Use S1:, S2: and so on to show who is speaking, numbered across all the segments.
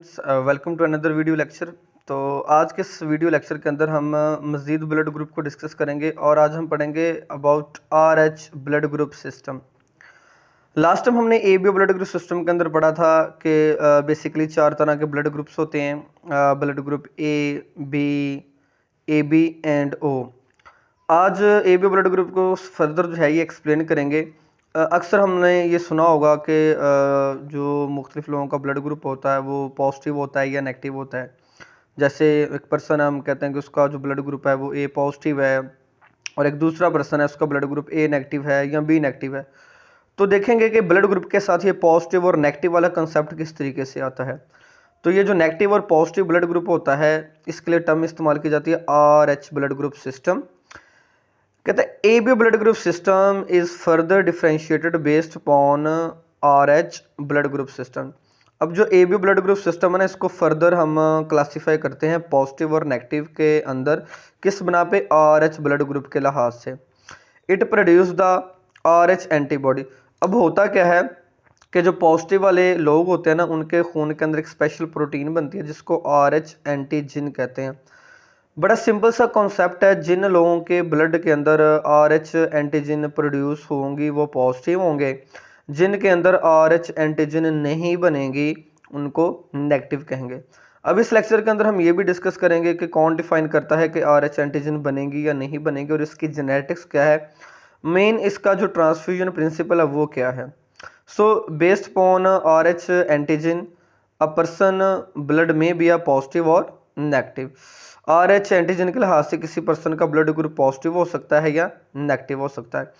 S1: Welcome to another video lecture. तो आज के इस वीडियो लेक्चर के अंदर हम मज़ीद ब्लड ग्रुप को डिस्कस करेंगे और आज हम पढ़ेंगे about RH blood group system. Last time हमने ABO ब्लड ग्रुप सिस्टम के अंदर पढ़ा था कि बेसिकली 4 तरह के ब्लड ग्रुप्स होते हैं, blood group A, B, AB and O। आज ABO ब्लड ग्रुप को फर्दर जो है ये एक्सप्लेन करेंगे। अक्सर हमने ये सुना होगा कि जो मुख्तलिफ लोगों का ब्लड ग्रुप होता है वो पॉजिटिव होता है या नेगेटिव होता है। जैसे एक पर्सन हम कहते हैं कि उसका जो ब्लड ग्रुप है वो A पॉजिटिव है और एक दूसरा पर्सन है उसका ब्लड ग्रुप A नेगेटिव है या B नेगेटिव है। तो देखेंगे कि ब्लड ग्रुप के साथ ये पॉजिटिव और नेगेटिव वाला कंसेप्ट किस तरीके से आता है। तो ये जो नेगेटिव और पॉजिटिव ब्लड ग्रुप होता है इसके लिए टर्म इस्तेमाल की जाती है RH ब्लड ग्रुप सिस्टम। कहते हैं ABO blood group system is further differentiated based upon RH blood group system. अब जो ABO ब्लड ग्रुप सिस्टम है ना इसको फर्दर हम क्लासीफाई करते हैं पॉजिटिव और नेगेटिव के अंदर किस बना पे RH ब्लड ग्रुप के लिहाज से। It produce the RH antibody. अब होता क्या है कि जो पॉजिटिव वाले लोग होते हैं ना उनके खून के अंदर एक स्पेशल प्रोटीन बनती है जिसको RH एंटीजन कहते हैं। बड़ा सिंपल सा कॉन्सेप्ट है, जिन लोगों के ब्लड के अंदर RH एंटीजन प्रोड्यूस होंगी वो पॉजिटिव होंगे, जिनके अंदर RH एंटीजन नहीं बनेगी उनको नेगेटिव कहेंगे। अब इस लेक्चर के अंदर हम ये भी डिस्कस करेंगे कि कौन डिफाइन करता है कि RH एंटीजन बनेगी या नहीं बनेगी और इसकी जेनेटिक्स क्या है, मेन इसका जो ट्रांसफ्यूजन प्रिंसिपल है वो क्या है। So based upon RH antigen a person blood में बी आ पॉजिटिव और नेगेटिव। RH एंटीजन के लिहाज से किसी पर्सन का ब्लड ग्रुप पॉजिटिव हो सकता है या नेगेटिव हो सकता है।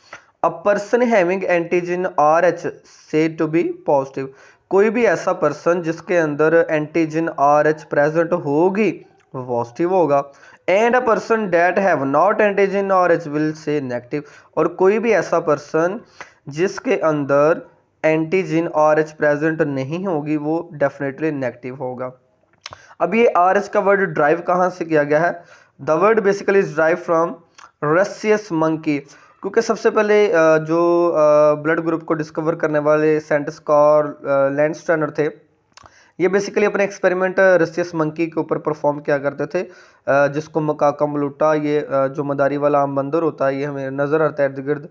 S1: A person having antigen RH से टू बी पॉजिटिव। कोई भी ऐसा पर्सन जिसके अंदर एंटीजन RH प्रेजेंट होगी वो पॉजिटिव होगा। And a person that have not antigen RH will say negative. और कोई भी ऐसा पर्सन जिसके अंदर एंटीजन RH प्रेजेंट नहीं होगी वो डेफिनेटली नेगेटिव होगा। अब ये RH का वर्ड ड्राइव कहाँ से किया गया है? The word basically is drive from rhesus monkey, क्योंकि सबसे पहले जो ब्लड ग्रुप को डिस्कवर करने वाले साइंटिस्ट और लैंडस्टर्नर थे, ये बेसिकली अपने एक्सपेरिमेंट रसियस मंकी के ऊपर परफॉर्म किया करते थे, जिसको मकाका मलूटा, ये जो मदारी वाला आम बंदर होता है ये हमें नज़र आता है इर्द गिर्द,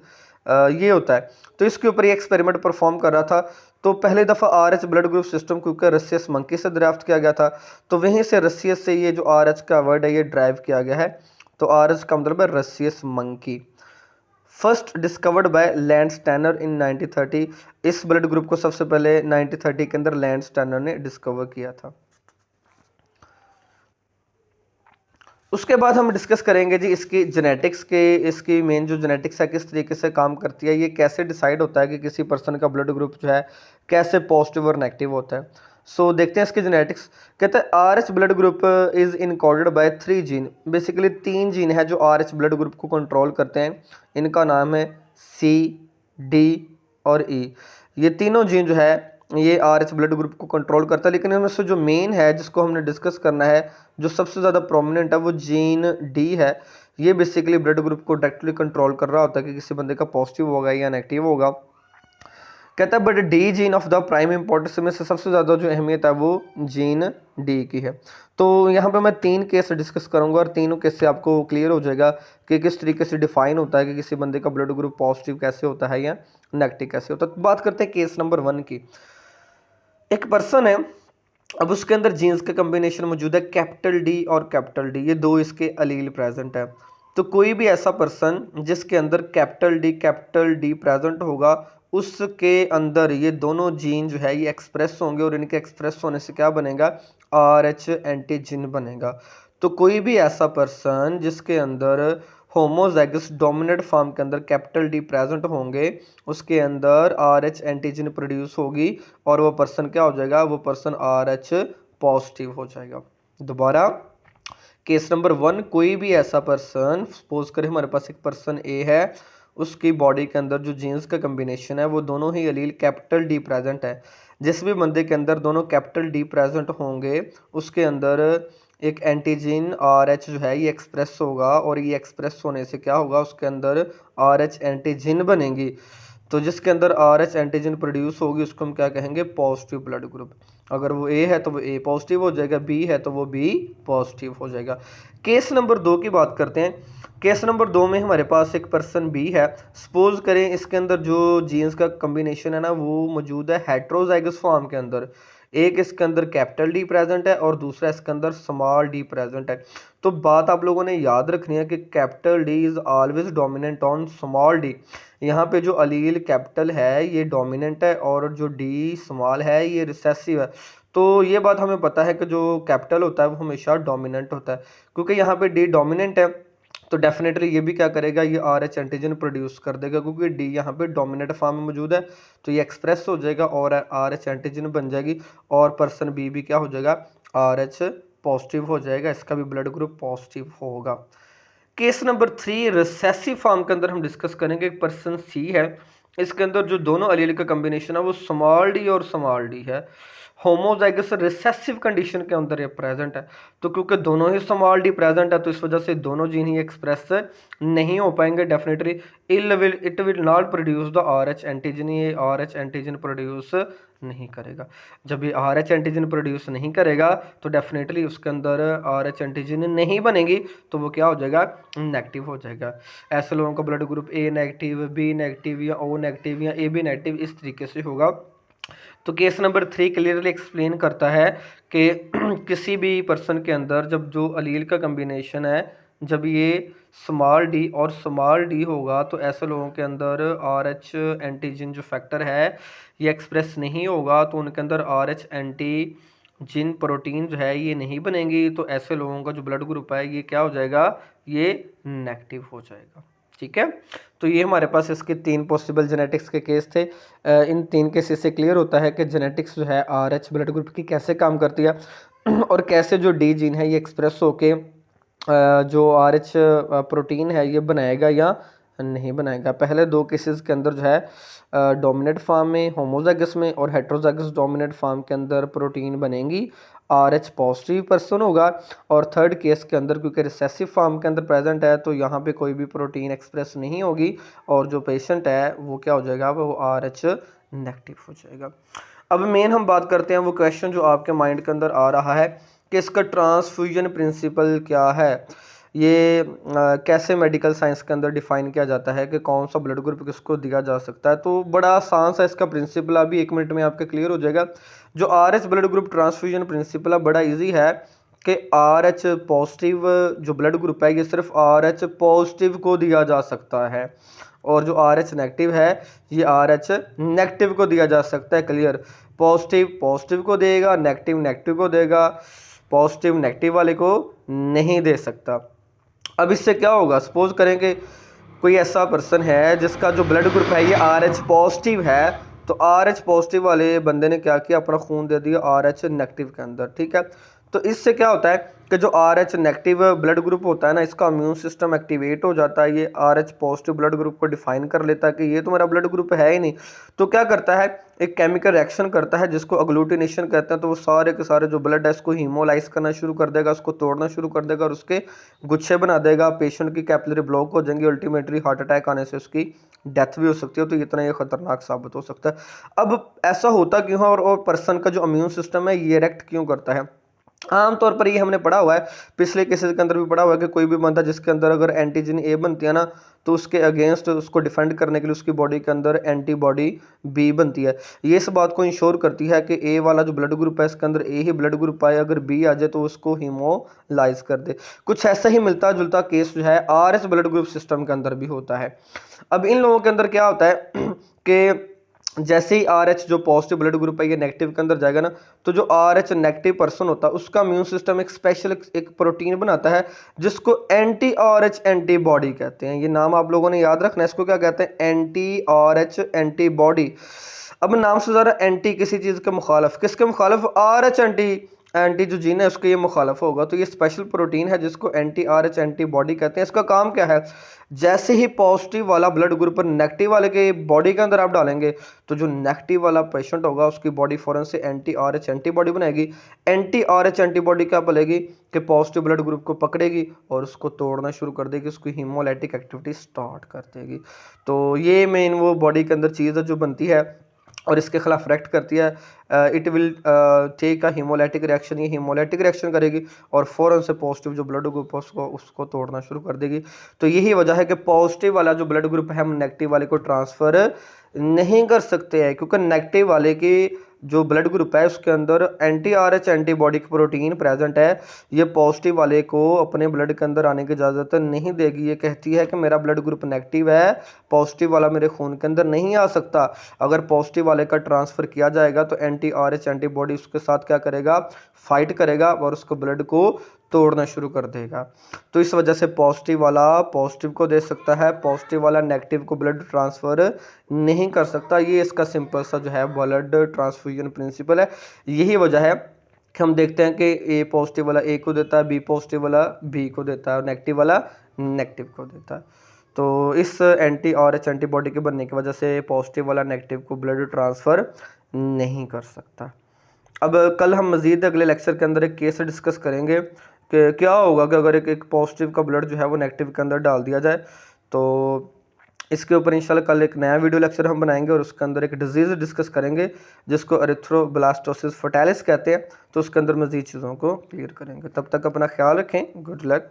S1: ये होता है। तो इसके ऊपर ये एक्सपेरिमेंट परफॉर्म कर रहा था। तो पहले दफ़ा RH ब्लड ग्रुप सिस्टम क्योंकि रसियस मंकी से ड्राफ्ट किया गया था, तो वहीं से रसियस से ये जो RH का वर्ड है ये ड्राइव किया गया है। तो RH का मतलब है रसियस मंकी। फर्स्ट डिस्कवर्ड बाय लैंडस्टर्नर इन 1930। इस ब्लड ग्रुप को सबसे पहले 1930 के अंदर लैंडस्टर्नर ने डिस्कवर किया था। उसके बाद हम डिस्कस करेंगे जी इसकी जेनेटिक्स के, इसकी मेन जो जेनेटिक्स है किस तरीके से काम करती है, ये कैसे डिसाइड होता है कि किसी पर्सन का ब्लड ग्रुप जो है कैसे पॉजिटिव और नेगेटिव होता है। सो देखते हैं इसकी जेनेटिक्स। कहते हैं RH blood group is encoded by 3 gene. Basically 3 gene है जो RH ब्लड ग्रुप को कंट्रोल करते हैं। इनका नाम है C, D और E। ये तीनों जीन जो है ये RH ब्लड ग्रुप को कंट्रोल करता है, लेकिन इनमें से जो मेन है जिसको हमने डिस्कस करना है, जो सबसे ज़्यादा प्रोमिनेंट है वो जीन D है। ये बेसिकली ब्लड ग्रुप को डायरेक्टली कंट्रोल कर रहा होता है कि किसी बंदे का पॉजिटिव होगा या नेगेटिव होगा। कहता है but D gene of the prime importance में से सबसे ज़्यादा जो अहमियत है वो जीन D की है। तो यहाँ पे मैं 3 केस डिस्कस करूँगा और तीनों केस से आपको क्लियर हो जाएगा कि किस तरीके से डिफाइन होता है कि किसी बंदे का ब्लड ग्रुप पॉजिटिव कैसे होता है या नेगेटिव कैसे होता है। तो बात करते हैं केस नंबर 1 की। एक पर्सन है, अब उसके अंदर जीन्स का कम्बिनेशन मौजूद है कैपिटल D और कैपिटल D, ये दो इसके अलील प्रेजेंट है। तो कोई भी ऐसा पर्सन जिसके अंदर कैपिटल D प्रेजेंट होगा उसके अंदर ये दोनों जीन जो है ये एक्सप्रेस होंगे और इनके एक्सप्रेस होने से क्या बनेगा? RH एंटीजन बनेगा। तो कोई भी ऐसा पर्सन जिसके अंदर होमोजाइगस डोमिनेंट फॉर्म के अंदर कैपिटल D प्रेजेंट होंगे उसके अंदर RH एंटीजन प्रोड्यूस होगी और वो पर्सन क्या हो जाएगा? वो पर्सन RH पॉजिटिव हो जाएगा। दोबारा केस नंबर 1, कोई भी ऐसा पर्सन, सपोज करें हमारे पास एक पर्सन A है, उसकी बॉडी के अंदर जो जीन्स का कम्बिनेशन है वो दोनों ही अलील कैपिटल D प्रेजेंट है। जिस भी बंदे के अंदर दोनों कैपिटल D प्रेजेंट होंगे उसके अंदर एक एंटीजन RH जो है ये एक्सप्रेस होगा और ये एक्सप्रेस होने से क्या होगा? उसके अंदर RH एंटीजन बनेंगी। तो जिसके अंदर RH एंटीजन प्रोड्यूस होगी उसको हम क्या कहेंगे? Positive blood group. अगर वो ए है तो वो ए पॉजिटिव हो जाएगा, बी है तो वो बी पॉजिटिव हो जाएगा। केस नंबर 2 की बात करते हैं। केस नंबर 2 में हमारे पास एक पर्सन बी है। सपोज करें इसके अंदर जो जीन्स का कम्बिनेशन है ना वो मौजूद है हेट्रोजाइगस फॉर्म के अंदर। एक इसके अंदर कैपिटल डी प्रेजेंट है और दूसरा इसके अंदर स्मॉल डी प्रेजेंट है। तो बात आप लोगों ने याद रखनी है कि capital D is always dominant on small D. यहाँ पे जो अलील कैपिटल है ये डोमिनेंट है और जो डी स्मॉल है ये रिसेसिव है। तो ये बात हमें पता है कि जो कैपिटल होता है वो हमेशा डोमिनेंट होता है। क्योंकि यहाँ पे डी डोमिनेंट है तो डेफिनेटली ये भी क्या करेगा, ये आर एच एंटीजन प्रोड्यूस कर देगा, क्योंकि डी यहाँ पे डोमिनेंट फॉर्म में मौजूद है। तो ये एक्सप्रेस हो जाएगा और आर एच एंटीजन बन जाएगी और पर्सन बी भी क्या हो जाएगा, आर एच पॉजिटिव हो जाएगा, इसका भी ब्लड ग्रुप पॉजिटिव होगा। केस नंबर 3 रिसेसिव फॉर्म के अंदर हम डिस्कस करेंगे। एक पर्सन सी है, इसके अंदर जो दोनों अलील का कम्बिनेशन है वो स्मॉल डी और स्मॉल डी है। होमोजाइगस रिसेसिव कंडीशन के अंदर ये प्रेजेंट है। तो क्योंकि दोनों ही स्मॉल डी प्रेजेंट है तो इस वजह से दोनों जीन ही एक्सप्रेस नहीं हो पाएंगे। Definitely it will not produce the R H antigen, ये आर एच एंटीजन प्रोड्यूस नहीं करेगा। जब ये आर एच एंटीजन प्रोड्यूस नहीं करेगा तो डेफिनेटली उसके अंदर आर एच एंटीजन नहीं बनेगी, तो वो क्या हो जाएगा, नेगेटिव हो जाएगा। ऐसे लोगों का blood group A negative, B negative या ओ नेगेटिव या ए बी नेगेटिव इस तरीके से होगा। तो केस नंबर 3 क्लियरली एक्सप्लेन करता है कि किसी भी पर्सन के अंदर जब जो अलील का कम्बिनेशन है, जब ये स्मॉल डी और स्मॉल डी होगा तो ऐसे लोगों के अंदर आर एच एंटीजन जो फैक्टर है ये एक्सप्रेस नहीं होगा, तो उनके अंदर आर एच एंटीजन प्रोटीन जो है ये नहीं बनेंगी। तो ऐसे लोगों का जो ब्लड ग्रुप है ये क्या हो जाएगा, ये नेगेटिव हो जाएगा। ठीक है, तो ये हमारे पास इसके 3 पॉसिबल जेनेटिक्स के केस थे। इन 3 केसेस से क्लियर होता है कि जेनेटिक्स जो है आर एच ब्लड ग्रुप की कैसे काम करती है और कैसे जो डी जीन है ये एक्सप्रेस होके जो आर एच प्रोटीन है ये बनाएगा या नहीं बनाएगा। पहले 2 केसेस के अंदर जो है डोमिनेंट फॉर्म में होमोजाइगस में और हेट्रोजाइगस डोमिनेंट फॉर्म के अंदर प्रोटीन बनेंगी, आर एच पॉजिटिव पर्सन होगा। और थर्ड केस के अंदर क्योंकि रिसेसिव फॉर्म के अंदर प्रेजेंट है तो यहाँ पे कोई भी प्रोटीन एक्सप्रेस नहीं होगी और जो पेशेंट है वो क्या हो जाएगा, वो आर एच नेगेटिव हो जाएगा। अब मेन हम बात करते हैं वो क्वेश्चन जो आपके माइंड के अंदर आ रहा है कि इसका ट्रांसफ्यूजन प्रिंसिपल क्या है, ये कैसे मेडिकल साइंस के अंदर डिफाइन किया जाता है कि कौन सा ब्लड ग्रुप किसको दिया जा सकता है। तो बड़ा आसान सा इसका प्रिंसिपल अभी 1 मिनट में आपके क्लियर हो जाएगा। जो R H blood group transfusion principle है बड़ा इजी है कि आर एच पॉजिटिव जो ब्लड ग्रुप है ये सिर्फ आर एच पॉजिटिव को दिया जा सकता है और जो आर एच नेगेटिव है ये आर एच नेगेटिव को दिया जा सकता है। क्लियर, पॉजिटिव पॉजिटिव को देगा, नेगेटिव नेगेटिव को देगा, पॉजिटिव नेगेटिव वाले को नहीं दे सकता। अब इससे क्या होगा, सपोज करें कि कोई ऐसा पर्सन है जिसका जो ब्लड ग्रुप है ये आर एच पॉजिटिव है, तो आर एच पॉजिटिव वाले बंदे ने क्या किया, अपना खून दे दिया आर एच नेगेटिव के अंदर। ठीक है, तो इससे क्या होता है कि जो R H negative blood group होता है ना इसका इम्यून सिस्टम एक्टिवेट हो जाता है, ये are H positive blood group को डिफाइन कर लेता है कि ये तो मेरा ब्लड ग्रुप है ही नहीं। तो क्या करता है, एक केमिकल रिएक्शन करता है जिसको अग्लूटिनेशन कहते हैं। तो वो सारे के सारे जो ब्लड है इसको हीमोलाइज करना शुरू कर देगा, उसको तोड़ना शुरू कर देगा और उसके गुच्छे बना देगा। पेशेंट की कैपिलरी ब्लॉक हो जाएंगी, अल्टीमेटली हार्ट अटैक आने से उसकी डेथ भी हो सकती है। तो इतना ये खतरनाक साबित हो सकता है। अब ऐसा होता क्यों है और पर्सन का जो इम्यून सिस्टम है ये रिएक्ट क्यों करता है। आमतौर पर ये हमने पढ़ा हुआ है, पिछले केसेस के अंदर भी पढ़ा हुआ है कि कोई भी बंदा जिसके अंदर अगर एंटीजन ए बनती है ना तो उसके अगेंस्ट उसको डिफेंड करने के लिए उसकी बॉडी के अंदर एंटीबॉडी बी बनती है। ये इस बात को इंश्योर करती है कि ए वाला जो ब्लड ग्रुप है इसके अंदर ए ही ब्लड ग्रुप आए, अगर बी आ जाए तो उसको हीमोलाइज कर दे। कुछ ऐसा ही मिलता जुलता केस जो है are H blood group system के अंदर भी होता है। अब इन लोगों के अंदर क्या होता है कि जैसे ही आर एच जो पॉजिटिव ब्लड ग्रुप है ये नेगेटिव के अंदर जाएगा ना, तो जो आर एच नेगेटिव पर्सन होता है उसका इम्यून सिस्टम एक स्पेशल एक प्रोटीन बनाता है जिसको एंटी आर एच एंटीबॉडी कहते हैं। ये नाम आप लोगों ने याद रखना है, इसको क्या कहते हैं, एंटी आर एच एंटीबॉडी। अब नाम से ज़रा एंटी किसी चीज़ के मुखालफ, किसके मुखालफ, आर एच एंटी जो जीन है उसके ये मुखालफ होगा। तो ये स्पेशल प्रोटीन है जिसको एंटी आर एच एंटीबॉडी कहते हैं। इसका काम क्या है, जैसे ही पॉजिटिव वाला ब्लड ग्रुप नेगेटिव वाले के बॉडी के अंदर आप डालेंगे तो जो नेगेटिव वाला पेशेंट होगा उसकी बॉडी फौरन से एंटी आर एच एंटीबॉडी बनाएगी। एंटी आर एच एंटीबॉडी क्या बोलेगी कि पॉजिटिव ब्लड ग्रुप को पकड़ेगी और उसको तोड़ना शुरू कर देगी, उसकी हीमोलाइटिक एक्टिविटी स्टार्ट कर देगी। तो ये मेन वो बॉडी के अंदर चीज़ है जो बनती है और इसके खिलाफ रिएक्ट करती है, it will take a haemolytic reaction, ये हीमोलाइटिक रिएक्शन करेगी और फ़ौरन से पॉजिटिव जो ब्लड ग्रुप है उसको तोड़ना शुरू कर देगी। तो यही वजह है कि पॉजिटिव वाला जो ब्लड ग्रुप है हम नेगेटिव वाले को ट्रांसफ़र नहीं कर सकते हैं, क्योंकि नेगेटिव वाले की जो ब्लड ग्रुप है उसके अंदर एंटी RH एंटीबॉडी की प्रोटीन प्रेजेंट है। ये पॉजिटिव वाले को अपने ब्लड के अंदर आने की इजाज़त नहीं देगी। ये कहती है कि मेरा ब्लड ग्रुप नेगेटिव है, पॉजिटिव वाला मेरे खून के अंदर नहीं आ सकता। अगर पॉजिटिव वाले का ट्रांसफ़र किया जाएगा तो एंटी RH एंटीबॉडी उसके साथ क्या करेगा, फाइट करेगा और उसको ब्लड को तोड़ना शुरू कर देगा। तो इस वजह से पॉजिटिव वाला पॉजिटिव को दे सकता है, पॉजिटिव वाला नेगेटिव को ब्लड ट्रांसफ़र नहीं कर सकता। ये इसका सिंपल सा जो है ब्लड ट्रांसफ्यूजन प्रिंसिपल है। यही वजह है कि हम देखते हैं कि ए पॉजिटिव वाला ए को देता है, बी पॉजिटिव वाला बी को देता है और नेगेटिव वाला नेगेटिव को देता है। तो इस एंटी RH एंटीबॉडी के बनने की वजह से पॉजिटिव वाला नेगेटिव को ब्लड ट्रांसफ़र नहीं कर सकता। अब कल हम मज़ीद अगले लेक्चर के अंदर एक केस डिस्कस करेंगे कि क्या होगा कि अगर एक पॉजिटिव का ब्लड जो है वो नेगेटिव के अंदर डाल दिया जाए। तो इसके ऊपर इंशाल्लाह कल एक नया वीडियो लेक्चर हम बनाएंगे और उसके अंदर एक डिजीज़ डिस्कस करेंगे जिसको एरिथ्रोब्लास्टोसिस फर्टाइलिस कहते हैं। तो उसके अंदर मज़ीद चीज़ों को क्लियर करेंगे। तब तक अपना ख्याल रखें। Good luck.